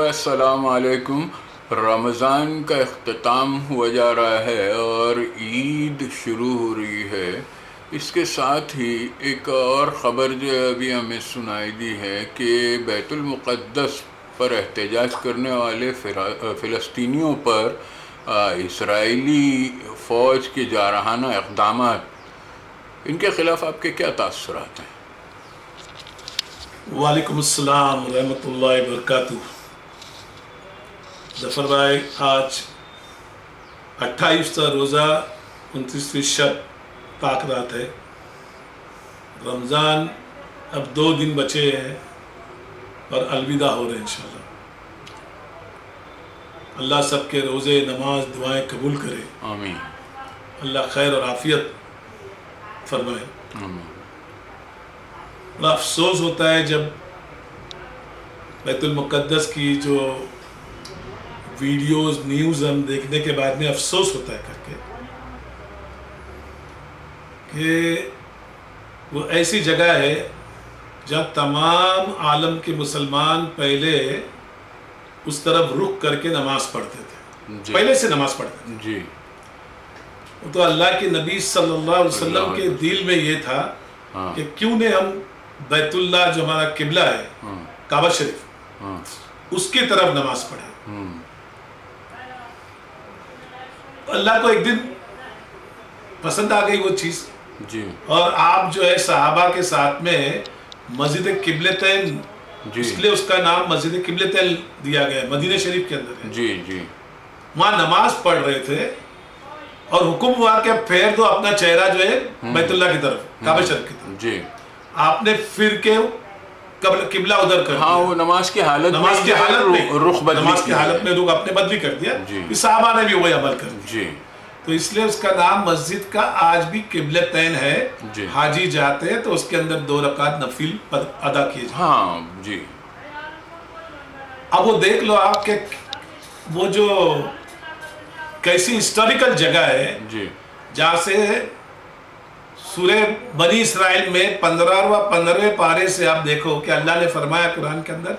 السلام علیکم۔ رمضان کا اختتام ہوا جا رہا ہے اور عید شروع ہو رہی ہے۔ اس کے ساتھ ہی ایک اور خبر جو ابھی ہمیں سنائی دی ہے کہ بیت المقدس پر احتجاج کرنے والے فلسطینیوں پر اسرائیلی فوج کے جارحانہ اقدامات، ان کے خلاف آپ کے کیا تاثرات ہیں؟ وعلیکم السلام ورحمۃ اللہ وبرکاتہ۔ ظفر بھائی، آج 28واں روزہ 29ویں شب پاک رات ہے۔ رمضان اب 2 دن بچے ہیں اور الوداع ہو رہے ہیں انشاءاللہ۔ اللہ سب کے روزے، نماز، دعائیں قبول کرے۔ آمین۔ اللہ خیر اور عافیت فرمائے۔ آمین۔ بڑا افسوس ہوتا ہے جب بیت المقدس کی جو ویڈیوز، نیوز ہم دیکھنے کے بعد میں افسوس ہوتا ہے کر کے کہ وہ ایسی جگہ ہے جہاں تمام عالم کے مسلمان پہلے اس طرف رخ کر کے نماز پڑھتے تھے، پہلے سے نماز پڑھتے تھے۔ جی۔ تو اللہ کے نبی صلی اللہ علیہ وسلم کے دل میں یہ تھا کہ کیوں نہ ہم بیت اللہ جو ہمارا قبلہ ہے، کعبہ شریف، اس کی طرف نماز پڑھیں۔ اللہ کو ایک دن پسند آ گئی وہ چیز، جی۔ اور آپ جو ہے صحابہ کے ساتھ میں مسجد قبلتین، اس لیے اس کا نام مسجد قبلتین دیا گیا ہے، مدینہ شریف کے اندر ہے۔ جی جی۔ وہاں نماز پڑھ رہے تھے اور حکم ہوا کہ پھیر دو اپنا چہرہ جو ہے بیت اللہ کی طرف، کعبہ شریف کی طرف۔ جی۔ آپ نے پھر کے قبلہ ادھر کر دیا۔ وہ نماز کی حالت میں نماز کی حالت میں رخ اپنے بدلی کر دیا۔ صحابہ نے بھی وہی عمل کر دیا۔ جی۔ تو اس لیے اس کا نام مسجد کا آج بھی قبلتین ہے۔ حاجی جاتے ہیں تو اس کے اندر 2 رکعت نفل ادا کیے جاتے ہیں۔ ہاں جی۔ اب وہ دیکھ لو آپ کہ وہ جو کیسی ہسٹوریکل جگہ ہے، جہاں سے سورہ بنی اسرائیل میں 15ویں پارے سے آپ دیکھو کہ اللہ نے فرمایا قرآن کے اندر،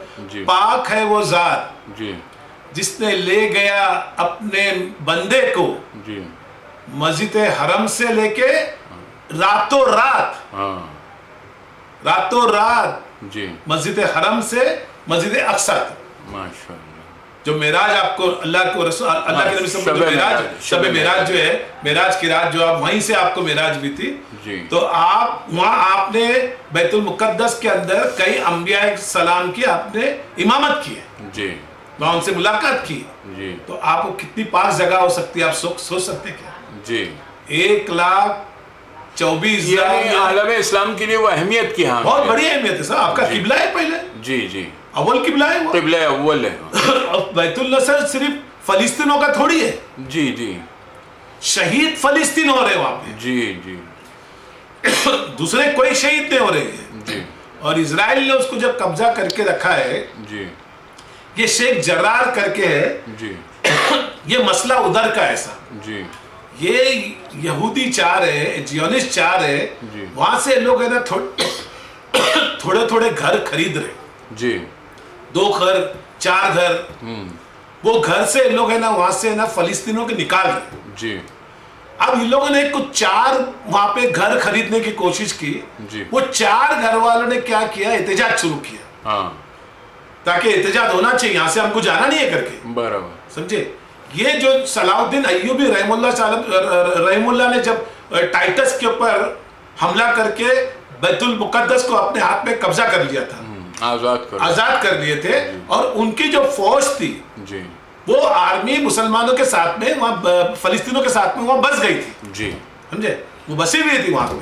پاک ہے وہ ذات جس نے لے گیا اپنے بندے کو مسجد حرم سے لے کے راتوں رات مسجد حرم سے مسجد اقصی تک۔ ماشاءاللہ۔ جو معراج آپ کو اللہ کے رسول، اللہ کے نبی صلی اللہ علیہ وسلم، شب معراج جو ہے، معراج کی رات جو آپ وہیں سے آپ کو معراج بھی تھی، تو آپ وہاں آپ نے بیت المقدس کے اندر کئی انبیاء السلام کی آپ نے امامت کی ہے، وہاں ان سے ملاقات کی، تو آپ کو کتنی پاک جگہ ہو سکتی ہے، آپ سوچ سکتے کیا؟ 1,24,000 عالم اسلام کے لیے وہ اہمیت کی، ہاں بہت بڑی اہمیت ہے صاحب۔ آپ کا قبلہ ہے پہلے، جی جی، اول قبلہ ہے وہ، قبلہ اول ہے۔ بیت اللہ سے صرف فلسطینوں کا تھوڑی ہے، جی جی، شہید فلسطین ہو رہے ہیں وہاں پہ، جی جی، دوسرے کوئی شہید نہیں ہو رہے ہیں۔ اور اسرائیل نے اس کو جب قبضہ کر کے رکھا ہے، یہ شیخ جرار کر کے ہے، یہ مسئلہ ادھر کا ایسا، یہ یہودی چاہ رہے، جیونسٹ چاہ رہے، وہاں سے لوگ ہے نا تھوڑے تھوڑے گھر خرید رہے، 2 گھر 4 گھر، وہ گھر سے لوگ ہے نا وہاں سے نا فلسطینوں کے نکال رہے۔ اب ان لوگوں نے کچھ 4 وہاں پہ گھر خریدنے کی کوشش کی، وہ 4 گھر والوں نے کیا کیا، احتجاج شروع کیا، تاکہ احتجاج ہونا چاہیے، یہاں سے ہم کو جانا نہیں ہے کر کے، برابر سمجھے۔ یہ جو صلاح الدین ایوبی رحم اللہ نے جب ٹائٹس کے اوپر حملہ کر کے بیت المقدس کو اپنے ہاتھ میں قبضہ کر لیا تھا، آزاد کر لیے تھے، اور ان کی جو فوج تھی وہ آرمی مسلمانوں کے ساتھ میں وہاں فلسطینوں کے ساتھ میں وہاں بس گئی تھی، سمجھے، وہ بسی ہوئی تھی وہاں پہ۔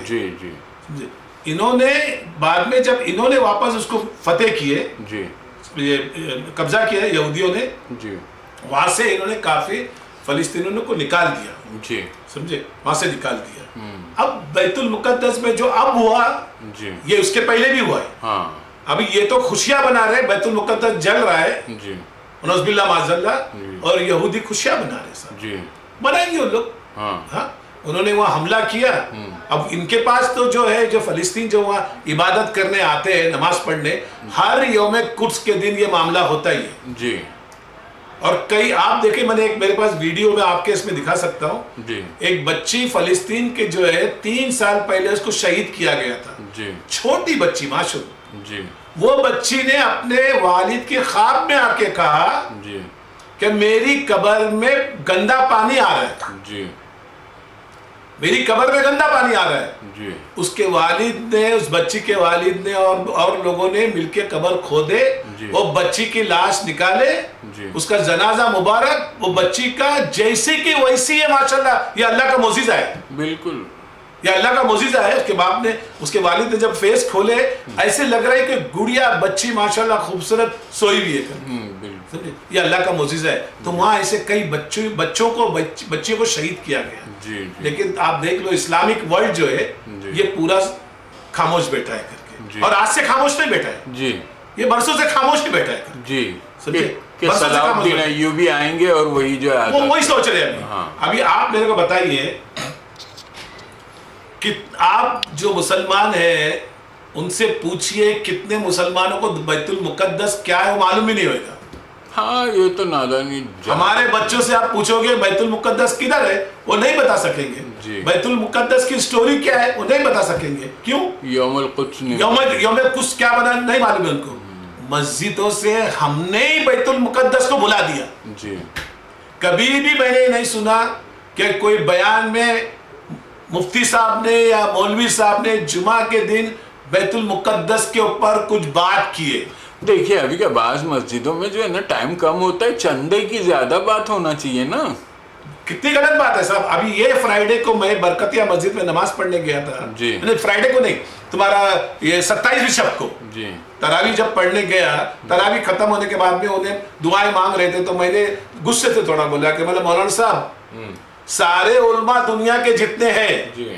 انہوں نے بعد میں جب انہوں نے واپس اس کو فتح کیے، قبضہ کیا یہودیوں نے، وہاں سے انہوں نے کافی فلسطینیوں کو نکال دیا، سمجھے، وہاں سے نکال دیا۔ اب بیت المقدس میں جو اب ہوا، یہ اس کے پہلے بھی ہوا ہے۔ ابھی یہ تو خوشیاں بنا رہے، بیت المقدس جل رہا ہے، نعوذ باللہ معاذ اللہ، اور یہودی خوشیاں بنا رہے، بنائیں گے ان لوگ، انہوں نے وہاں حملہ کیا۔ اب ان کے پاس تو جو ہے، جو فلسطین جو وہاں عبادت کرنے آتے ہیں، نماز پڑھنے، ہر یوم قدس کے دن یہ معاملہ ہوتا ہی ہے، اور کئی آپ دیکھیں, میں نے ایک میرے پاس ویڈیو میں آپ کے اس میں دکھا سکتا ہوں, جی, ایک بچی فلسطین کے جو ہے 3 سال پہلے اس کو شہید کیا گیا تھا, جی, چھوٹی بچی ماشاءاللہ, جی, وہ بچی نے اپنے والد کے خواب میں آ کے کہا جی, کہ میری قبر میں گندا پانی آ رہا ہے, جی, میری قبر میں گندا پانی آ رہا ہے. جی, اس کے والد نے, اس بچی کے والد نے اور لوگوں نے مل کے قبر کھودے, جی, وہ بچی کی لاش نکالے, جی, اس کا جنازہ مبارک, وہ بچی کا جیسی کی ویسی ہے ماشاءاللہ. یہ اللہ کا معجزہ ہے, بالکل, یہ اللہ کا معجزہ ہے. اس کے باپ نے, اس کے والد نے جب فیس کھولے, ایسے لگ رہا ہے کہ گڑیا بچی ماشاءاللہ خوبصورت سوئی ہوئی ہے. بالکل, یہ اللہ کا معجزہ ہے. تو وہاں ایسے کئی بچیوں کو شہید کیا گیا. جی, جی, لیکن آپ دیکھ لو اسلامک ورلڈ جو ہے یہ پورا خاموش بیٹھا ہے کر کے, اور آج سے خاموش نہیں بیٹھا ہے, جی, یہ برسوں سے خاموش نہیں بیٹھا ہے. جی, سمجھے, کہ صلاح الدین ایوبی آئیں گے اور وہی جو ہے وہ وہی سوچ رہے ہیں. ابھی آپ میرے کو بتائیے کہ آپ جو مسلمان ہیں ان سے پوچھئے کتنے مسلمانوں کو بیت المقدس کیا ہے وہ معلوم ہی نہیں ہوئے گا. ہاں, یہ تو نادانی. ہمارے بچوں سے آپ پوچھو گے بیت المقدس کدھر ہے, وہ نہیں بتا سکیں گے. بیت المقدس کی سٹوری کیا ہے وہ نہیں بتا سکیں گے. کیوں؟ یوم القدس یوم القدس کیا بنا نہیں معلوم ہے ان کو. مسجدوں سے ہم نے ہی بیت المقدس کو بلا دیا. جی, کبھی بھی میں نے نہیں سنا کہ کوئی بیان میں مفتی صاحب نے یا مولوی صاحب نے جمعہ کے دن بیت المقدس کے اوپر کچھ بات کیے. دیکھیے ابھی کہ بعض مسجدوں میں جو ہے نا ٹائم کم ہوتا ہے, چندے کی زیادہ بات ہونا چاہیے نا. کتنی غلط بات ہے صاحب. ابھی یہ فرائیڈے کو میں برکتیہ مسجد میں نماز پڑھنے گیا تھا. جی, فرائیڈے کو نہیں, تمہارا یہ 27ویں شب کو. جی, تراویح جب پڑھنے گیا, تراویح ختم ہونے کے بعد میں انہیں دعائیں مانگ رہے تھے, تو میں نے غصے سے تھوڑا بولا کہ مطلب مولانا صاحب سارے علماء دنیا کے جتنے ہیں,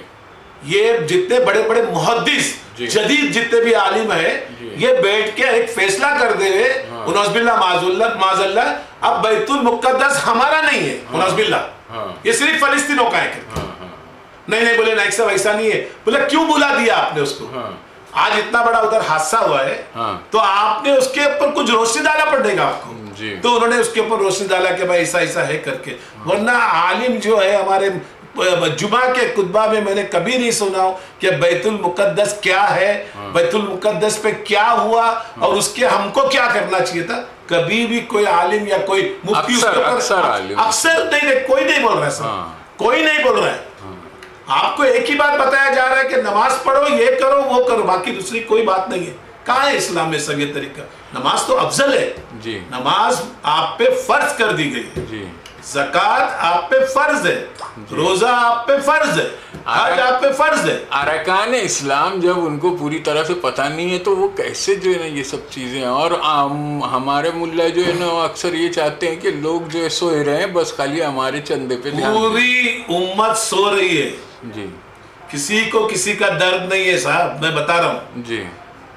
یہ جتنے بڑے بڑے محدث جدید جتنے بھی عالم ہیں, یہ بیٹھ کے ایک فیصلہ کر دے انعوذ باللہ معاذ اللہ, اب بیت المقدس ہمارا نہیں ہے, انعوذ باللہ, یہ صرف فلسطینوں کا ہے. نہیں بولے نہیں صاحب ایسا نہیں ہے. بولے کیوں بلا دیا آپ نے اس کو؟ آج اتنا بڑا ادھر حادثہ ہوا ہے تو آپ نے اس کے اوپر کچھ روشنی ڈالا پڑے گا آپ کو. تو انہوں نے اس کے اوپر روشنی ڈالا کہ بھائی ایسا ہے کر کے. ورنہ عالم جو ہے ہمارے جمعہ کے خطبہ میں نے کبھی نہیں سنا کہ بیت المقدس کیا ہے, بیت المقدس پہ کیا ہوا اور اس کے ہم کو کیا کرنا چاہیے تھا. کبھی بھی کوئی عالم یا کوئی مفتی اس کے اوپر اکثر نہیں, کوئی نہیں بول رہا ہے سر, کوئی نہیں بول رہا ہے. آپ کو ایک ہی بات بتایا جا رہا ہے کہ نماز پڑھو, یہ کرو وہ کرو, باقی دوسری کوئی بات نہیں ہے. کہاں ہے اسلام میں سب یہ طریقہ؟ نماز تو افضل ہے, نماز آپ پہ فرض کر دی گئی ہے, زکوٰۃ آپ پہ فرض ہے, روزہ آپ پہ فرض ہے, حج آپ پہ فرض ہے. ارکان اسلام جب ان کو پوری طرح سے پتہ نہیں ہے تو وہ کیسے جو ہے نا یہ سب چیزیں. اور ہمارے ملا جو ہے نا وہ اکثر یہ چاہتے ہیں کہ لوگ جو ہے سوئے رہے, بس خالی ہمارے چندے پہ دھیان دیں. پوری امت سو رہی ہے, جی, کسی کو کسی کا درد نہیں ہے صاحب, میں بتا رہا ہوں. جی,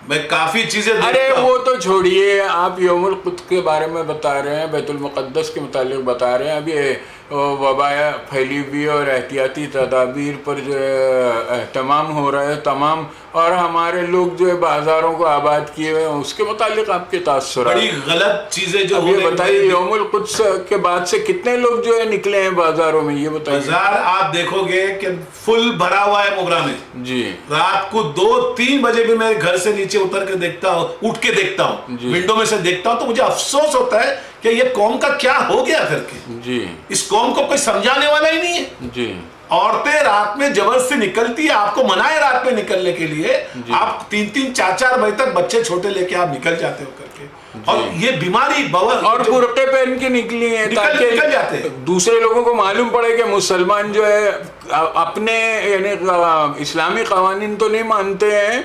میں کافی چیزیں ارے وہ تو چھوڑیے, آپ یوم القدس کے بارے میں بتا رہے ہیں, بیت المقدس کے متعلق بتا رہے ہیں. اب یہ وبا پھیلی ہوئی اور احتیاطی تدابیر پر جو ہے اہتمام ہو رہا ہے تمام, اور ہمارے لوگ جو ہے بازاروں کو آباد کیے ہوئے ہیں, اس کے متعلق آپ کے تاثرات. بڑی غلط چیزیں جو یہ بتائیے یوم القدس کے بعد سے کتنے لوگ جو ہے نکلے ہیں بازاروں میں, یہ بتائیے. بازار آپ دیکھو گے کہ فل بھرا ہوا ہے موگرا میں. جی, رات کو 2-3 بجے بھی میں گھر سے نیچے اتر کے دیکھتا ہوں, اٹھ کے دیکھتا ہوں, ونڈو میں سے دیکھتا ہوں, تو مجھے افسوس ہوتا ہے کہ یہ قوم کا کیا ہو گیا کر کے. جی, اس قوم کو کوئی سمجھانے والا ہی نہیں ہے. جی, عورتیں رات میں زبردستی نکلتی ہے, آپ کو منع ہے رات میں نکلنے کے لیے, آپ 3-3 4-4 بجے تک بچے چھوٹے لے کے آپ نکل جاتے ہو کر کے. اور یہ بیماری اور برقعے پہن کے نکلی ہیں تاکہ دوسرے لوگوں کو معلوم پڑے کہ مسلمان جو ہے اپنے یعنی اسلامی قوانین تو نہیں مانتے ہیں,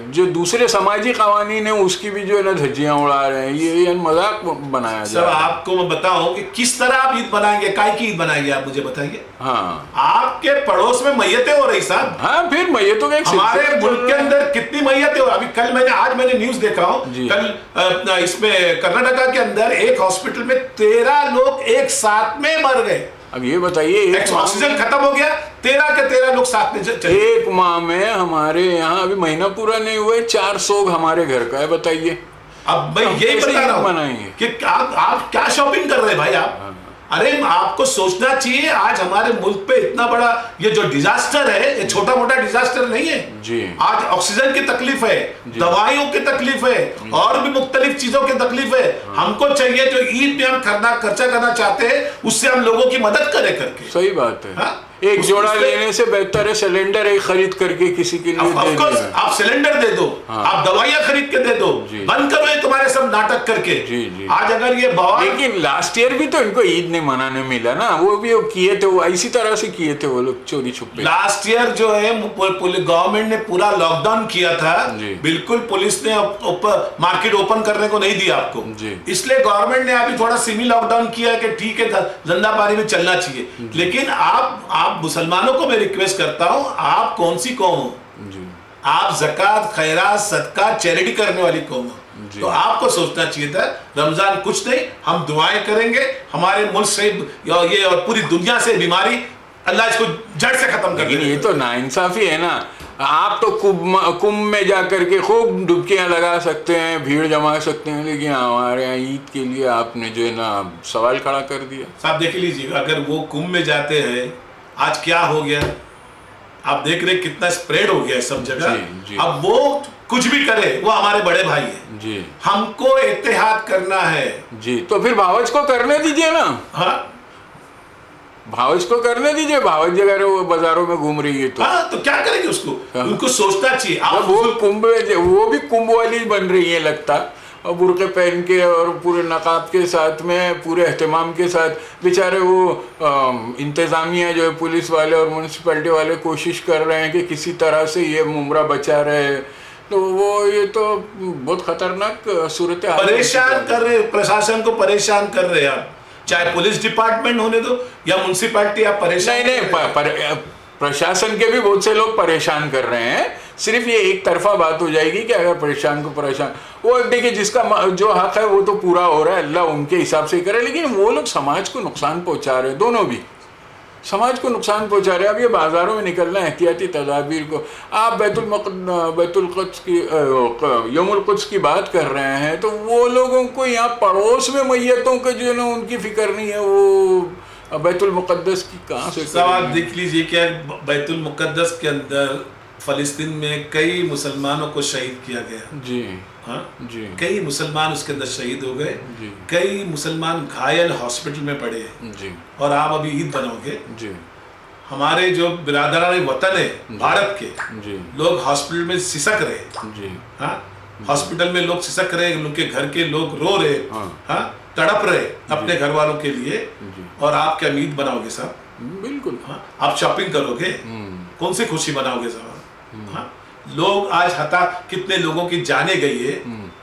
جو دوسرے سماجی قوانین ہیں اس کی بھی جو ہے نا دھجیاں اڑا رہے ہیں. یہ مذاق بنایا جا رہا ہے. آپ کو میں بتاؤں کہ کس طرح آپ عید بنائیں گے, کائے کی عید بنائیں گے, آپ مجھے بتائیے. ہاں, آپ کے پڑوس میں میتیں ہو رہی صاحب. ہاں, پھر میتوں کے ہمارے ملک کے اندر کتنی میتیں ہو. ابھی کل آج میں نے نیوز دیکھا ہوں, کل اس میں کرناٹکا کے اندر ایک ہاسپٹل میں 13 لوگ ایک ساتھ میں مر گئے. اب یہ بتائیے, آکسیجن ختم ہو گیا, 13 کے 13 لوگ ساتھ میں چلے. ایک ماہ میں ہمارے یہاں ابھی مہینہ پورا نہیں ہوئے 4 سوگ ہمارے گھر کا ہے. بتائیے اب میں یہی بتا رہا ہوں کہ آپ کیا شاپنگ کر رہے ہیں بھائی آپ. ارے آپ کو سوچنا چاہیے آج ہمارے ملک پہ اتنا بڑا یہ جو ڈیزاسٹر ہے یہ چھوٹا موٹا ڈیزاسٹر نہیں ہے. آج آکسیجن کی تکلیف ہے, دوائیوں کی تکلیف ہے, اور بھی مختلف چیزوں کی تکلیف ہے. ہم کو چاہیے جو عید میں ہم خرچہ کرنا چاہتے ہیں اس سے ہم لوگوں کی مدد کرے کر کے. صحیح بات ہے. ایک جوڑا لینے سے بہتر ہے سلنڈر ایک خرید کر کے کسی کے لیے آپ سلنڈر دے دو, آپ دوائیاں خرید کے دے دو, بند کرو یہ تمہارے سب ناٹک کر کے. آج اگر یہ لیکن لاسٹ ایئر بھی تو ان کو عید نہیں منانے ملا نا, وہ بھی کیے تھے, وہ اسی طرح سے کیے تھے وہ لوگ چوری چھپے. لاسٹ ایئر جو ہے گورنمنٹ نے پورا لاک ڈاؤن کیا تھا, بالکل پولیس نے مارکیٹ اوپن کرنے کو نہیں دیا آپ کو, اس لیے گورنمنٹ نے ابھی تھوڑا سیمی لاک ڈاؤن کیا ہے کہ ٹھیک ہے زندہ پانی میں چلنا چاہیے. لیکن آپ مسلمانوں کو میں ریکویسٹ کرتا ہوں, آپ کون سی قوم ہو؟ آپ زکوٰۃ, خیرات, صدقہ, چیریٹی کرنے والی قوم ہو. تو آپ کو سوچنا چاہیے تھا رمضان کچھ نہیں, ہم دعائیں کریں گے ہمارے ملک سے یہ اور پوری دنیا سے بیماری اللہ اس کو جڑ سے ختم کر دے. یہ تو ناانصافی ہے نا. آپ تو کنبھ میں جا کر کے خوب ڈبکیاں لگا سکتے ہیں, بھیڑ جما سکتے ہیں, لیکن ہمارے یہاں عید کے لیے آپ نے جو ہے نا سوال کھڑا کر دیا. صاحب دیکھ لیجیے, اگر وہ کنبھ میں جاتے ہیں آج کیا ہو گیا, آپ دیکھ رہے کتنا اسپریڈ ہو گیا ہے سب جگہ. اب وہ کچھ بھی کرے وہ ہمارے بڑے بھائی ہیں, ہم کو اتحاد کرنا ہے. تو پھر بھاوج کو کرنے دیجئے نا. بھاوج کو کرنے دیجئے, بھاوج اگر وہ بازاروں میں گھوم رہی ہے تو کیا کریں گے, اس کو ان کو سوچنا چاہیے. وہ بھی کنبھ والی بن رہی ہے لگتا, اور برقعے پہن کے اور پورے نقاب کے ساتھ میں پورے اہتمام کے ساتھ. بیچارے وہ انتظامیہ جو ہے پولیس والے اور میونسپلٹی والے کوشش کر رہے ہیں کہ کسی طرح سے یہ ممرہ بچا رہے, تو وہ یہ تو بہت خطرناک صورت حال پریشان کر رہے, پرشاسن کو پریشان کر رہے ہیں آپ, چاہے پولیس ڈپارٹمنٹ ہونے دو یا میونسپلٹی. آپ پریشان نہیں, پرشاسن کے بھی بہت سے لوگ پریشان کر رہے ہیں. صرف یہ ایک طرفہ بات ہو جائے گی کہ اگر پریشان کو پریشان, وہ دیکھیں جس کا جو حق ہے وہ تو پورا ہو رہا ہے, اللہ ان کے حساب سے کرے, لیکن وہ لوگ سماج کو نقصان پہنچا رہے ہیں, دونوں بھی سماج کو نقصان پہنچا رہے ہیں. اب یہ بازاروں میں نکلنا احتیاطی تدابیر کو, آپ بیت القدس کی یوم القدس کی بات کر رہے ہیں, تو وہ لوگوں کو یہاں پڑوس میں میتوں کے جو ہے نا ان کی فکر نہیں ہے, وہ بیت المقدس کی کہاں سے. سوال دیکھ لیجیے کیا بیت المقدس کے اندر فلسطین میں کئی مسلمانوں کو شہید کیا گیا. کئی مسلمان اس کے اندر شہید ہو گئے, کئی مسلمان گھائل ہاسپٹل میں پڑے ہیں, اور آپ ابھی عید بناؤ گے. ہمارے جو برادران وطن ہے بھارت کے لوگ ہاسپٹل میں سسک رہے, ہاسپٹل میں لوگ سسک رہے, ان کے گھر کے لوگ رو رہے, تڑپ رہے اپنے گھر والوں کے لیے, اور آپ کیا عید بناؤ گے صاحب؟ بالکل. آپ شاپنگ کرو گے, کون سی خوشی مناؤ گے صاحب؟ لوگ آج کتنے لوگوں کی جانیں گئی ہے,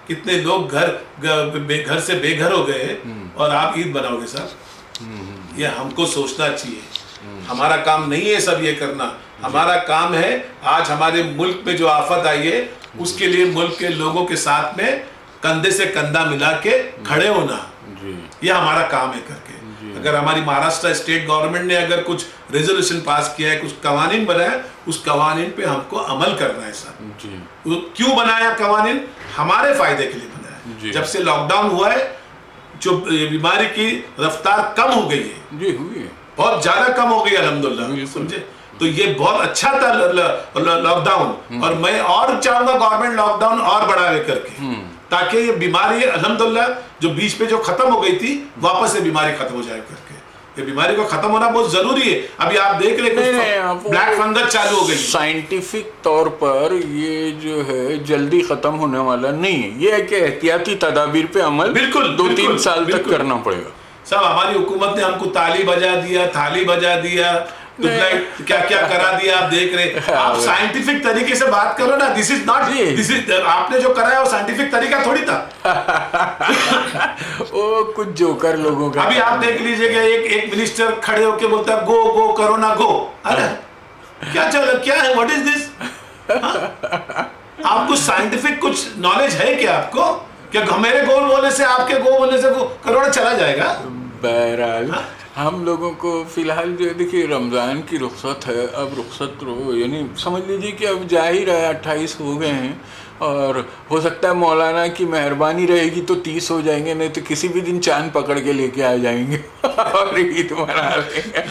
کتنے لوگ گھر سے بے گھر ہو گئے, اور آپ عید بناؤ گے صاحب؟ یہ ہم کو سوچنا چاہیے. ہمارا کام نہیں ہے سب یہ کرنا, ہمارا کام ہے آج ہمارے ملک میں جو آفت آئی ہے اس کے لیے ملک کے لوگوں کے ساتھ میں کندھے سے کندھا ملا کے کھڑے ہونا, یہ ہمارا کام ہے کر کے. اگر ہماری مہاراشٹر اسٹیٹ گورنمنٹ نے اگر کچھ ریزولوشن پاس کیا ہے, کچھ قوانین بنایا, اس قوانین پہ ہم کو عمل کرنا ہے صاحب. کیوں بنایا قوانین؟ ہمارے فائدے کے لیے بنایا. جب سے لاک ڈاؤن ہوا ہے جو بیماری کی رفتار کم ہو گئی ہے, بہت زیادہ کم ہو گئی الحمدللہ, سمجھے. تو یہ بہت اچھا تھا لاک ڈاؤن, اور میں اور چاہوں گا گورنمنٹ لاک ڈاؤن اور بڑھاوے کر کے, تاکہ یہ بیماری الحمدللہ جو بیچ پہ جو ختم ہو گئی تھی واپس سے بیماری ختم ہو جائے کر کے. یہ بیماری کو ختم ہونا بہت ضروری ہے. ابھی آپ دیکھ رہے بلیک فنگس چالو ہو گئی. سائنٹیفک طور پر یہ جو ہے جلدی ختم ہونے والا نہیں ہے, یہ ہے کہ احتیاطی تدابیر پہ عمل بالکل 2-3 سال تک کرنا پڑے گا. صاحب ہماری حکومت نے ہم کو تالی بجا دیا, تھالی بجا دیا, کیا کیا کرا دیا. آپ دیکھ رہے, آپ سائنٹیفک طریقے سے بات کرو نا. دس از ناٹ, آپ نے جو کرا ہے وہ سائنٹیفک طریقہ تھوڑی تھا. وہ کچھ جوکر لوگوں کا. ابھی آپ دیکھ لیجئے کہ ایک منسٹر کھڑے ہو کے بولتا ہے گو گو کرونا گو. ارے کیا چل کیا ہے, واٹ از دس؟ آپ کو سائنٹیفک کچھ نالج ہے کیا آپ کو, کہ میرے گو بولنے سے آپ کے گو بولنے سے کرونا چلا جائے گا؟ بہرحال ہم لوگوں کو فی الحال جو دیکھیے رمضان کی رخصت ہے, اب رخصت رہو, یعنی سمجھ لیجیے کہ اب جا ہی رہا ہے, 28 ہو گئے ہیں, اور ہو سکتا ہے مولانا کی مہربانی رہے گی تو 30 ہو جائیں گے، نہیں تو کسی بھی دن چاند پکڑ کے لے کے آ جائیں گے اور عید منا لیں گے.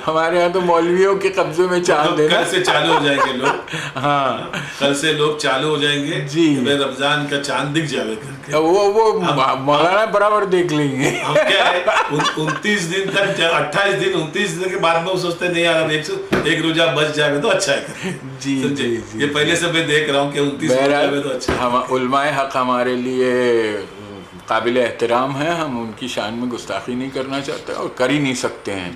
ہمارے یہاں تو مولویوں کے قبضے میں چاند ہے. کل سے چالو ہو جائیں گے لوگ. ہاں کل سے لوگ چالو ہو جائیں گے جی، رمضان کا چاند دکھ جائے کر کے. وہ مولانا برابر دیکھ لیں گے. ہم کیا ہے 29 دن تک 28 دن 29 دن کے بعد میں سوچتے نہیں یار ایک روزہ بچ جائے تو اچھا ہے. جی جی، یہ پہلے سے میں دیکھ رہا ہوں کہ 29 تو اچھا. ہم علماء حق ہمارے لیے قابل احترام ہیں، ہم ان کی شان میں گستاخی نہیں کرنا چاہتے اور کر ہی نہیں سکتے ہیں.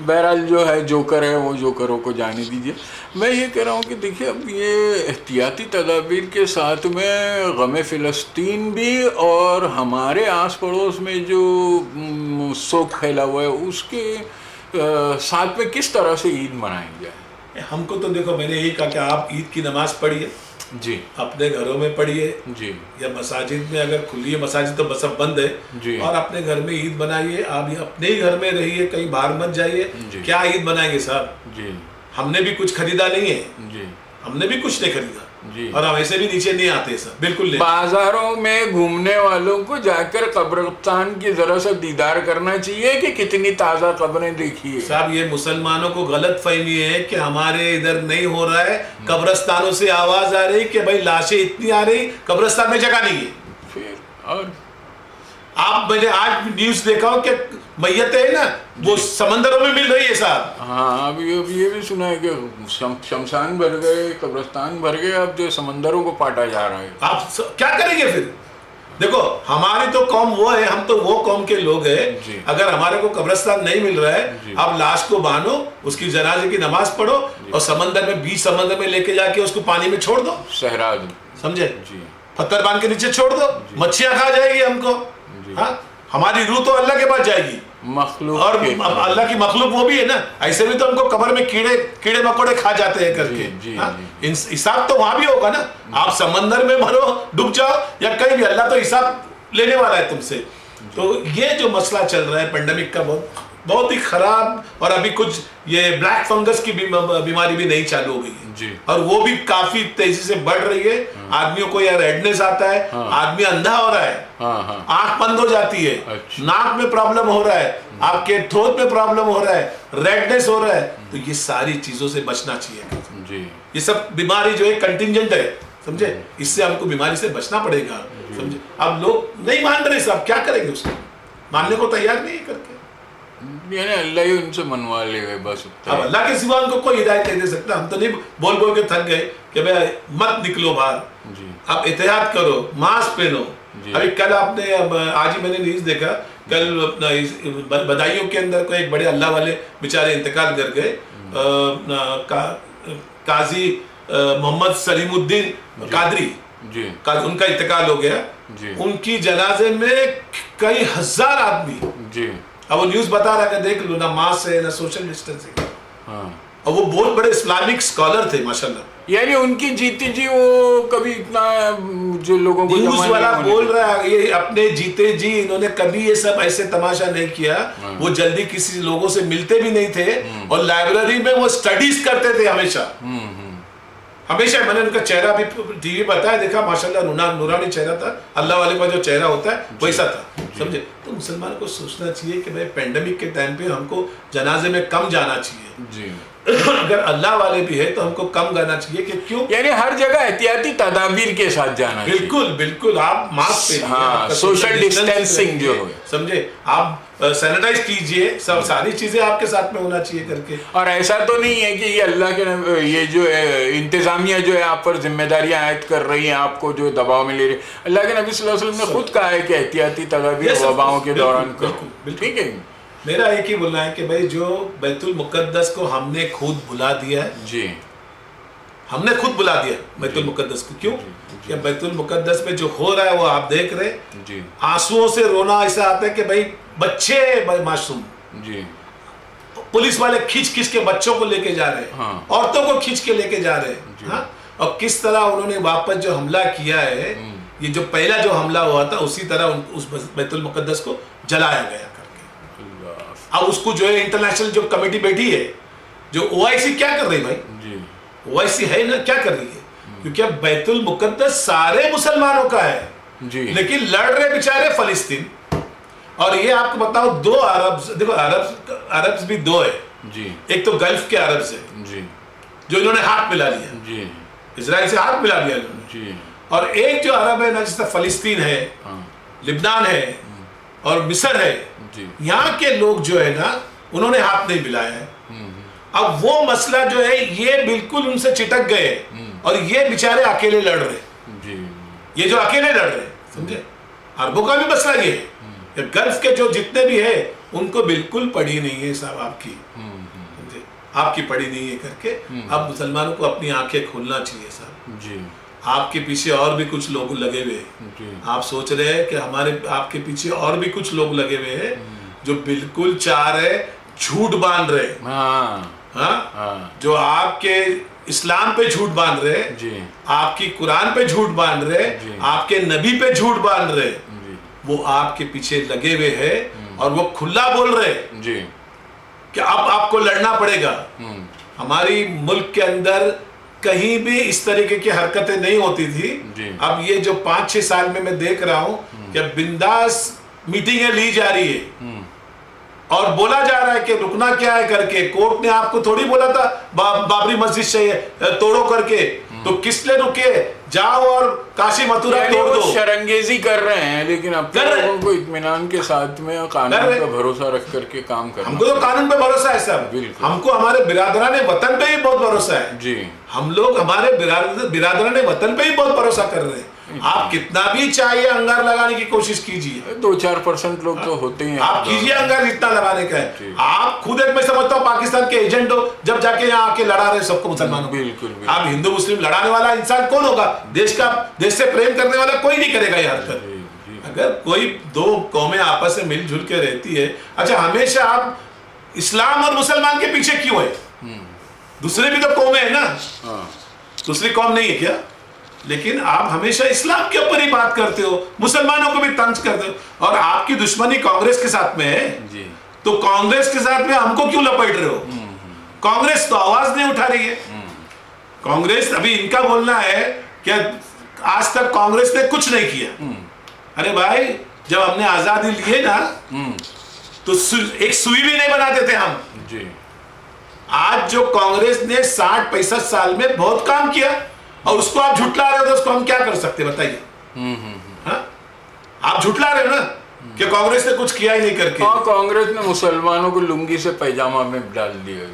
بہرحال جو ہے جوکر ہے وہ جوکروں کو جانے دیجیے. میں یہ کہہ رہا ہوں کہ دیکھیے اب یہ احتیاطی تدابیر کے ساتھ میں غم فلسطین بھی اور ہمارے آس پڑوس میں جو سوگ پھیلا ہوا ہے اس کے ساتھ میں کس طرح سے عید منائی جائے. ہم کو تو دیکھو میں نے یہی کہا کہ آپ عید کی نماز پڑھیے جی، اپنے گھروں میں پڑھیے جی، یا مساجد میں اگر کھلی ہے مساجد تو بس اب بند ہے جی، اور اپنے گھر میں عید بنائیے. آپ اپنے ہی گھر میں رہیے، کہیں باہر مت جائیے. کیا عید بنائیں گے صاحب؟ جی، ہم نے بھی کچھ خریدا نہیں ہے. جی، ہم نے بھی کچھ نہیں خریدا جی، اور ہم ایسے بھی نیچے نہیں آتے سر، بالکل نہیں. بازاروں میں گھومنے والوں کو جا کر قبرستان کی ذرا سا دیدار کرنا چاہیے کہ کتنی تازہ قبریں دیکھی. صاحب یہ مسلمانوں کو غلط فہمی ہے کہ ہمارے ادھر نہیں ہو رہا ہے. قبرستانوں سے آواز آ رہی کہ بھائی لاشیں اتنی آ رہی، قبرستان میں جگہ نہیں ہے. پھر اور آپ میں نے آج نیوز دیکھا ہو کہ میتیں نا وہ سمندروں میں مل رہی ہے صاحب. ہاں اب یہ بھی سنا ہے کہ شمشان بھر گئے، قبرستان بھر گئے، اب جو سمندروں کو پاٹا جا رہا ہے. آپ کیا کریں گے پھر؟ دیکھو ہماری تو قوم وہ ہے، ہم تو وہ قوم کے لوگ ہیں. اگر ہمارے کو قبرستان نہیں مل رہا ہے، آپ لاش کو باندھو، اس کی جنازے کی نماز پڑھو اور سمندر میں بیچ سمندر میں لے کے جا کے اس کو پانی میں چھوڑ دو. صحرا دو، سمجھے؟ جی، پتھر باندھ کے نیچے چھوڑ دو، مچھلیاں کھا جائے گی ہم کو. ہاں ہماری روح تو اللہ کے پاس جائے گی. مخلوق اور اللہ کی مخلوق وہ بھی ہے نا. ایسے بھی تو ہم کو قبر میں کیڑے مکوڑے کھا جاتے ہیں کر کے. حساب تو وہاں بھی ہوگا نا. آپ سمندر میں مرو، ڈوب جاؤ یا کہیں بھی، اللہ تو حساب لینے والا ہے تم سے. تو یہ جو مسئلہ چل رہا ہے پینڈیمک کا بہت ہی خراب، اور ابھی کچھ یہ بلیک فنگس کی بیماری بھی نہیں چالو ہو گئی ہے اور وہ بھی کافی تیزی سے بڑھ رہی ہے. آدمیوں کو یہ ریڈنس آتا ہے، آدمی اندھا ہو رہا ہے، آنکھ بند ہو جاتی ہے، ناک میں پرابلم ہو رہا ہے، آپ کے تھروٹ میں پرابلم ہو رہا ہے، ریڈنس ہو رہا ہے. تو یہ ساری چیزوں سے بچنا چاہیے. یہ سب بیماری جو ہے کنٹینجنٹ ہے، سمجھے؟ اس سے ہم کو بیماری سے بچنا پڑے گا. سمجھے؟ اب لوگ نہیں مان رہے صاحب، کیا کریں گے؟ اس کو ماننے کو تیار نہیں کر کے. یعنی اللہ ہی ان سے منوا لے گئے بس. اب اللہ کے سوا ان کو کوئی ہدایت نہیں دے سکتا. ہم تو نہیں بول بول کے تھک گئے کہ بھائی مت نکلو باہر، آپ احتیاط کرو، ماسک پہنو. ابھی کل آپ نے آج ہی میں نے نیوز دیکھا، کل اپنا بدایوں کے اندر کوئی ایک بڑے اللہ والے بیچارے انتقال کر گئے. قاضی محمد سلیم الدین قادری، ان کا انتقال ہو گیا. ان کی جنازے میں کئی ہزار آدمی. اب وہ نیوز بتا رہا کہ دیکھ لو، نہ ماسک ہے نہ سوشل ڈسٹینسنگ. اور وہ بہت بڑے اسلامک اسکالر تھے ماشاءاللہ. یعنی ان کی جیتی جی وہ کبھی اتنا جو لوگوں کو نیوز والا بول رہا ہے یہ اپنے جیتے جی انہوں نے کبھی یہ سب ایسے تماشا نہیں کیا. وہ جلدی کسی لوگوں سے ملتے بھی نہیں تھے اور لائبریری میں وہ اسٹڈیز کرتے تھے ہمیشہ. میں نے ان کا چہرہ بھی ٹی وی بتایا، دیکھا ماشاءاللہ نورانی چہرہ تھا. اللہ والے کا جو چہرہ ہوتا ہے ویسا تھا، سمجھے؟ تو مسلمان کو سوچنا چاہیے کہ بھائی پینڈیمک کے ٹائم پہ ہم کو جنازے میں کم جانا چاہیے. اگر اللہ والے بھی ہے تو ہم کو کم جانا چاہیے. کہ کیوں؟ یعنی ہر جگہ احتیاطی تدابیر کے ساتھ جانا. بالکل بالکل. آپ ماسک پہنیے، سوشل ڈسٹینسنگ جو ہے، سمجھے؟ آپ سینیٹائز کیجئے، سب ساری چیزیں آپ کے ساتھ میں ہونا چاہیے کر کے. اور ایسا تو نہیں ہے کہ یہ اللہ کے یہ جو انتظامیہ جو ہے آپ پر ذمہ داریاں عائد کر رہی ہیں، آپ کو جو دباؤ میں لے رہی. اللہ کے نبی صلی اللہ علیہ وسلم نے خود کہا ہے کہ احتیاطی تدابیر وباؤں کے دوران کرو. ٹھیک ہے. میرا ایک ہی بولنا ہے کہ بھائی جو بیت المقدس کو ہم نے خود بلا دیا ہے، ہم نے خود بلا دیا بیت المقدس کو. کیوں؟ کہ بیت المقدس میں جو ہو رہا ہے وہ آپ دیکھ رہے. آنسوؤں سے رونا ایسا آتا ہے کہ بھائی بچے معصوم، پولیس والے کھینچ کھینچ کے بچوں کو لے کے جا رہے ہیں، عورتوں کو کھینچ کے لے کے جا رہے ہیں. اور کس طرح انہوں نے واپس جو حملہ کیا ہے، یہ جو پہلا جو حملہ ہوا تھا اسی طرح اس بیت المقدس کو جلایا گیا کر کے. اب اس کو جو ہے انٹرنیشنل جو کمیٹی بیٹھی ہے، جو OIC کیا کر رہی بھائی؟ OIC ہے نا، کیا کر رہی ہے؟ کیونکہ اب بیت المقدس سارے مسلمانوں کا ہے جی لیکن لڑ رہے بیچارے فلسطین. اور یہ آپ کو بتاؤ دو عرب، دیکھو عربز بھی دو ہے. جی ایک تو گلف کے عربز ہیں جی جو انہوں نے ہاتھ ملا لیا، جی اسرائیل سے ہاتھ ملا لیا انہوں نے. جی اور ایک جو عرب ہے نا، جس طرح فلسطین ہے، لبنان ہے اور مصر ہے، جی یہاں کے لوگ جو ہے نا انہوں نے ہاتھ نہیں ملایا ہے. اب وہ مسئلہ جو ہے یہ بالکل ان سے چٹک گئے اور یہ بیچارے اکیلے لڑ رہے. جی یہ جو اکیلے لڑ رہے سمجھے. عربوں کا بھی مسئلہ یہ ہے کہ گلف کے جو جتنے بھی ہیں ان کو بالکل پڑی نہیں ہے صاحب آپ کی، سمجھے، آپ کی پڑی نہیں ہے کر کے. اب مسلمانوں کو اپنی آنکھیں کھولنا چاہیے صاحب. جی آپ کے پیچھے اور بھی کچھ لوگ لگے ہوئے ہیں. جی آپ سوچ رہے ہیں کہ آپ کے پیچھے اور بھی کچھ لوگ لگے ہوئے ہیں جو بالکل چاہ رہے، جھوٹ باندھ رہے. ہاں جو آپ کے اسلام پہ جھوٹ باندھ رہے، جی آپ کی قرآن پہ جھوٹ باندھ رہے، آپ کے نبی پہ جھوٹ باندھ رہے، وہ آپ کے پیچھے لگے ہوئے ہیں اور وہ کھلا بول رہے جی کہ اب آپ کو لڑنا پڑے گا. ہماری ملک کے اندر کہیں بھی اس طریقے کی حرکتیں نہیں ہوتی تھی. اب یہ جو 5-6 سال میں دیکھ رہا ہوں کہ بنداس میٹنگیں لی جا رہی ہے اور بولا جا رہا ہے کہ رکنا کیا ہے کر کے. کورٹ نے آپ کو تھوڑی بولا تھا بابری مسجد سے توڑو کر کے، تو کس لئے رکے؟ جاؤ اور کاشی متھرا توڑ دو. شرنگیزی کر رہے ہیں لیکن اب لوگوں کو اطمینان کے ساتھ میں قانون پہ بھروسہ رکھ کر کے کام کرنا. ہم کو تو قانون پہ بھروسہ ہے صاحب، ہم کو ہمارے برادران وطن پہ ہی بہت بھروسہ ہے. جی ہم لوگ ہمارے برادران وطن پہ ہی بہت بھروسہ کر رہے ہیں. آپ کتنا بھی چاہیے انگار لگانے کی کوشش کیجیے، 2-4% لوگ تو ہوتے ہیں. آپ کیجیے انگار جتنا لگانے کا ہے. آپ خود ایک میں سمجھتا ہوں پاکستان کے ایجنٹ ہو، جب جا کے یہاں آ کے لڑا رہے سب کو مسلمانوں. بالکل. آپ ہندو مسلم لڑانے والا انسان کون ہوگا؟ دیش سے پریم کرنے والا کوئی نہیں کرے گا یہ حرکت. اگر کوئی دو قومیں آپس میں مل جل کے رہتی ہے، اچھا ہمیشہ آپ اسلام اور مسلمان کے پیچھے کیوں ہے؟ دوسرے بھی تو قومیں ہیں نا، دوسری قوم نہیں ہے کیا؟ لیکن آپ ہمیشہ اسلام کے اوپر ہی بات کرتے ہو، مسلمانوں کو بھی طنز کرتے ہو. اور آپ کی دشمنی کانگریس کے ساتھ میں ہے تو کانگریس کے ساتھ میں ہم کو کیوں لپیٹ رہے ہو؟ کانگریس تو آواز نہیں اٹھا رہی ہے. کانگریس ابھی ان کا بولنا ہے کہ آج تک کانگریس نے کچھ نہیں کیا. ارے بھائی جب ہم نے آزادی لیے نا تو ایک سوئی بھی نہیں بناتے تھے ہم. آج جو کانگریس نے 60-65 سال میں بہت کام کیا اور اس کو آپ جھٹلا رہے ہو تو اس کو ہم کیا کر سکتے بتائیے؟ آپ جھٹلا رہے ہو نا کہ کانگریس نے کچھ کیا ہی نہیں کر کے. کانگریس نے مسلمانوں کو لنگی سے پیجامہ میں ڈال دیا.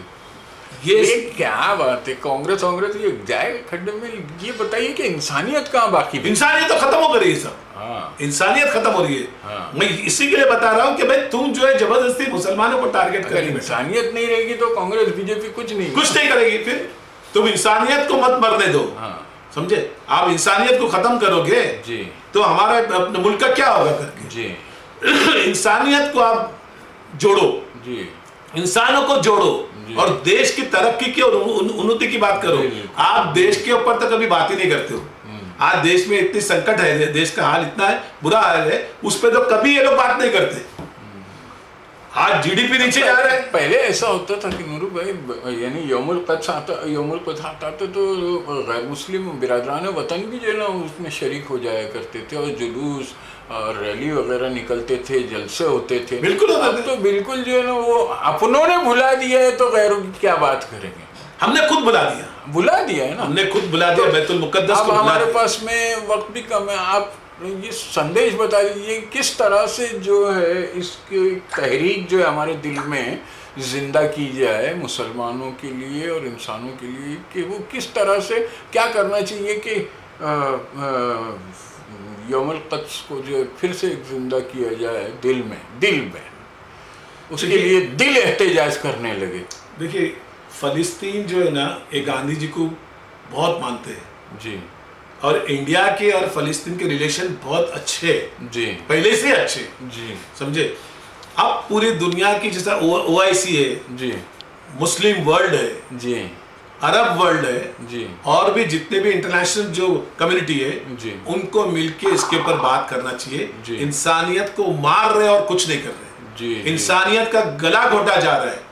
یہ کیا بات ہے؟ کانگریس یہ جائے کھڈے میں. یہ بتائیے کہ انسانیت کہاں باقی؟ انسانیت تو ختم ہو رہی ہے سب. انسانیت ختم ہو رہی ہے. میں اسی کے لیے بتا رہا ہوں کہ بھائی تم جو ہے زبردستی مسلمانوں کو ٹارگٹ کریں. انسانیت نہیں رہے گی تو کانگریس BJP کچھ نہیں کرے گی. پھر تم انسانیت کو مت مرنے دو، سمجھے. آپ انسانیت کو ختم کرو گے تو ہمارا اپنے ملک کا کیا ہوگا کر کے. انسانیت کو آپ جوڑو، انسانوں کو جوڑو اور دیش کی ترقی کی اور انتی کی بات کرو. آپ دیش کے اوپر تو کبھی بات ہی نہیں کرتے ہو. آج دیش میں اتنی سنکٹ ہے، دیش کا حال اتنا ہے، برا حال ہے، اس پہ تو کبھی یہ لوگ بات نہیں کرتے. آج GDP نیچے جا رہا ہے. پہلے ایسا ہوتا تھا کہ نورو بھائی، یعنی یوم القدس آتا تو غیر مسلم برادران وطن بھی جو ہے نا اس میں شریک ہو جایا کرتے تھے اور جلوس اور ریلی وغیرہ نکلتے تھے، جلسے ہوتے تھے. اب تو بالکل جو ہے نا وہ اپنوں نے بھلا دیا ہے تو غیروں کی کیا بات کریں گے. ہم نے خود بلا دیا ہے نا، ہم نے خود بلا دیا بیت المقدس کو. ہمارے پاس میں وقت بھی کم ہے. آپ یہ سندیش بتا دیجیے کس طرح سے جو ہے اس کی تحریک جو ہے ہمارے دل میں زندہ کی جائے مسلمانوں کے لیے اور انسانوں کے لیے، کہ وہ کس طرح سے کیا کرنا چاہیے کہ یوم القدس کو جو پھر سے زندہ کیا جائے دل میں اس کے لیے دل احتجاج کرنے لگے. دیکھیے فلسطین جو ہے نا یہ گاندھی جی کو بہت مانتے ہیں اور انڈیا کے اور فلسطین کے ریلیشن بہت اچھے پہلے سے اچھے سمجھے. اب پوری دنیا کی جیسا OIC ہے، مسلم ورلڈ ہے، عرب ورلڈ ہے، اور بھی جتنے بھی انٹرنیشنل جو کمیونٹی ہے ان کو مل کے اس کے اوپر بات کرنا چاہیے. انسانیت کو مار رہے اور کچھ نہیں کر رہے، انسانیت کا گلا گھوٹا جا رہا ہے،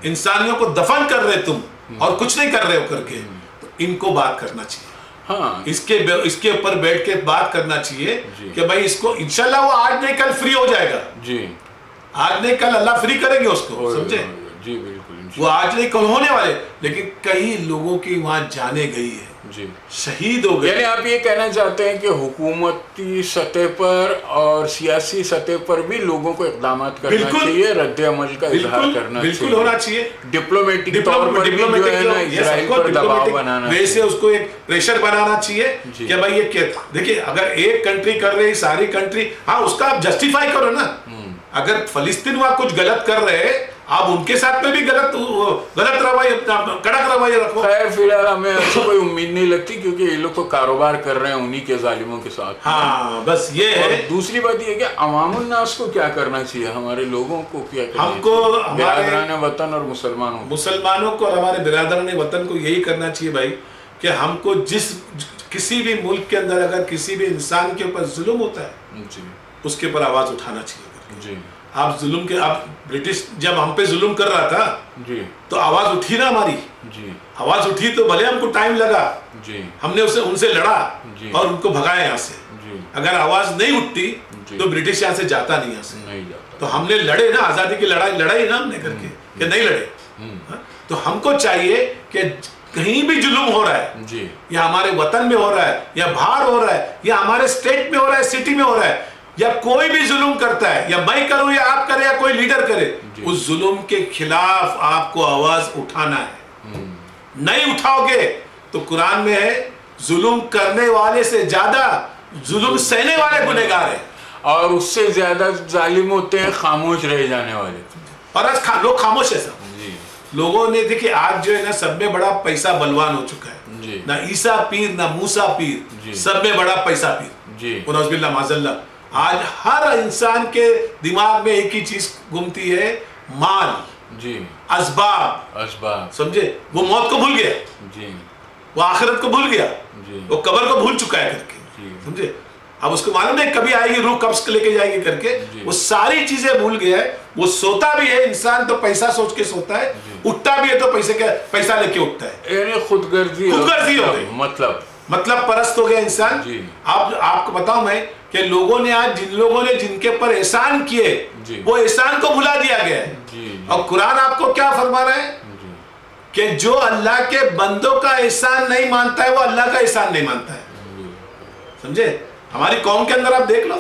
انسانیوں کو دفن کر رہے تم اور کچھ نہیں کر رہے ہو کر کے، تو ان کو بات کرنا چاہیے. ہاں اس کے اوپر بیٹھ کے بات کرنا چاہیے کہ بھائی اس کو انشاءاللہ وہ آج نہیں کل فری ہو جائے گا. جی آج نہیں کل اللہ فری کریں گے اس کو, سمجھے. جی بالکل. وہ آج نہیں کل ہونے والے, لیکن کئی لوگوں کی وہاں جانے گئی ہے, جی شہید ہو گئے. یعنی آپ یہ کہنا چاہتے ہیں کہ حکومتی سطح پر اور سیاسی سطح پر بھی لوگوں کو اقدامات کرنا چاہیے, رد عمل کا اظہار کرنا چاہیے, بالکل ہونا چاہیے. ڈپلومیٹک طور پر بھی جو ہے نا اسرائیل پر دباؤ بنانا چاہیے, ویسے اس کو ایک پریشر بنانا چاہیے کہ بھائی یہ دیکھیے اگر ایک کنٹری کر رہی ساری کنٹری, ہاں اس کا آپ جسٹیفائی کرو نا. اگر فلسطین وہاں کچھ غلط کر رہے آپ ان کے ساتھ میں بھی غلط رویہ, کڑک رویہ رکھو. خیر فی الحال ہمیں کوئی امید نہیں لگتی کیونکہ یہ لوگ تو کاروبار کر رہے ہیں انہی کے ظالموں کے ساتھ. ہاں بس یہ ہے. دوسری بات یہ کہ عوام الناس کو کیا کرنا چاہیے, ہمارے لوگوں کو کیا کرنا ہم کو برادران وطن اور مسلمانوں کو اور ہمارے برادران وطن کو یہی کرنا چاہیے بھائی کہ ہم کو کسی بھی ملک کے اندر اگر کسی بھی انسان کے اوپر ظلم ہوتا ہے اس کے اوپر آواز اٹھانا چاہیے. جی آپ ظلم کے, آپ برٹش جب ہم پہ ظلم کر رہا تھا جی تو آواز اٹھی نا ہماری. جی آواز اٹھی تو بھلے ہم کو ٹائم لگا, جی ہم نے ان سے لڑا اور ان کو بھگایا یہاں سے. اگر آواز نہیں اٹھتی تو برٹش یہاں سے جاتا نہیں, یہاں سے نہیں جاتا. تو ہم نے لڑے نا, آزادی کی لڑائی نا ہم نے کر کے کہ نہیں لڑے. تو ہم کو چاہیے کہ کہیں بھی ظلم ہو رہا ہے یا ہمارے وطن میں ہو رہا ہے یا باہر ہو رہا ہے یا ہمارے اسٹیٹ میں ہو رہا ہے, سٹی میں ہو رہا ہے, یا کوئی بھی ظلم کرتا ہے, یا میں کروں یا آپ کرے یا کوئی لیڈر کرے, اس ظلم کے خلاف آپ کو آواز اٹھانا ہے. نہیں اٹھاؤ گے تو قرآن میں ہے ظلم کرنے والے سے زیادہ ظلم سہنے والے گنہگار ہیں, اور اس سے زیادہ ظالم ہوتے ہیں خاموش رہ جانے والے. اور آج لوگ خاموش ہے سب. لوگوں نے دیکھیں آج جو ہے نا سب میں بڑا پیسہ بلوان ہو چکا ہے, نہ عیسیٰ پیر نہ موسیٰ پیر, سب میں بڑا پیسہ پیر. ونعوذ باللہ معاذ اللہ. آج ہر انسان کے دماغ میں ایک ہی چیز گھومتی ہے, مال, اسباب, سمجھے. وہ موت کو بھول گیا, وہ آخرت کو بھول گیا, وہ قبر کو بھول چکا ہے کر کے, سمجھے. اب اس کو معلوم نہیں کبھی آئے گی روح کب لے کے جائے گی کر کے, وہ ساری چیزیں بھول گیا ہے. وہ سوتا بھی ہے انسان تو پیسہ سوچ کے سوتا ہے, اٹھتا بھی ہے تو پیسہ لے کے اٹھتا ہے. یعنی خود غرضی ہو گئی, مطلب پرست ہو گیا انسان. آپ کو بتاؤں میں کہ لوگوں نے آج جن کے پر احسان کیے وہ احسان کو بھلا دیا گیا ہے. اور قرآن آپ کو کیا فرما رہا ہے کہ جو اللہ کے بندوں کا احسان نہیں مانتا ہے وہ اللہ کا احسان نہیں مانتا ہے, سمجھے. ہماری قوم کے اندر آپ دیکھ لو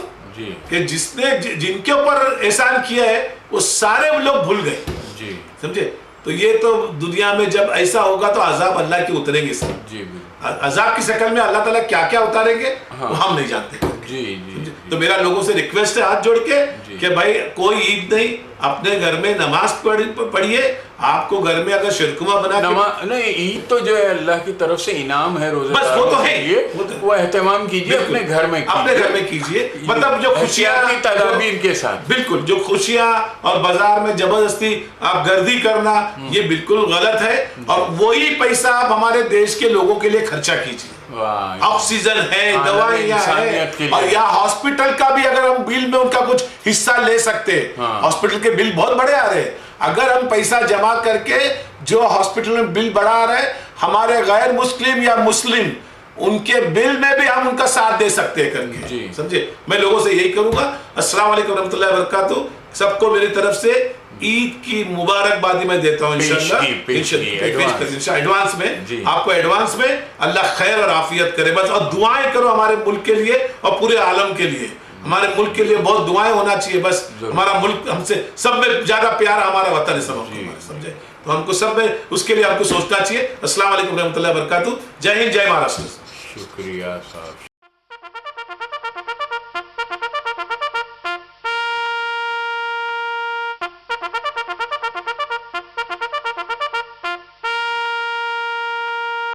کہ جن کے اوپر احسان کیا ہے وہ سارے لوگ بھول گئے, سمجھے. تو یہ تو دنیا میں جب ایسا ہوگا تو عذاب اللہ کے اتریں گے سب. عذاب کی شکل میں اللہ تعالیٰ کیا کیا اتاریں گے وہ ہم نہیں جانتے. تو میرا لوگوں سے ریکویسٹ ہے ہاتھ جوڑ کے کہ بھائی کوئی عید نہیں, اپنے گھر میں نماز پڑھیے. آپ کو گھر میں اگر شرکما بنا نہیں, عید تو جو ہے اللہ کی طرف سے انعام ہے, روزہ بس وہ تو ہے, وہ اہتمام کیجئے اپنے گھر میں کیجئے. مطلب جو خوشیاں تدابیر کے ساتھ, بالکل جو خوشیاں اور بازار میں زبردستی آپ گردی کرنا یہ بالکل غلط ہے. اور وہی پیسہ آپ ہمارے دیش کے لوگوں کے لیے خرچہ کیجئے. آکسیجن ہے, دوائیاں ہیں, اور یا ہاسپٹل کا بھی اگر ہم بل میں ان کا کچھ حصہ لے سکتے. ہاسپٹل کے بل بہت بڑے آ رہے ہیں, اگر ہم پیسہ جمع کر کے جو ہاسپٹل میں بل بڑھا رہے ہیں ہمارے غیر مسلم یا مسلم ان کے بل میں بھی ہم ان کا ساتھ دے سکتے کر کے, سمجھے. میں لوگوں سے یہی کروں گا. السلام علیکم ورحمۃ اللہ وبرکاتہ. سب کو میری طرف سے عید کی مبارکبادی میں دیتا ہوں انشاءاللہ ایڈوانس میں. آپ کو ایڈوانس میں اللہ خیر اور عافیت کرے بس. اور دعائیں کرو ہمارے ملک کے لیے اور پورے عالم کے لیے. ہمارے ملک کے لیے بہت دعائیں ہونا چاہیے بس. ہمارا ملک ہم سے سب میں زیادہ پیارا ہمارا وطن ہے سب ہمارے, سمجھے. تو ہم کو سب میں اس کے لیے ہم کو سوچنا چاہیے. السلام علیکم ورحمۃ اللہ وبرکاتہ. جے ہند, جے مہاراشٹر. شکریہ صاحب.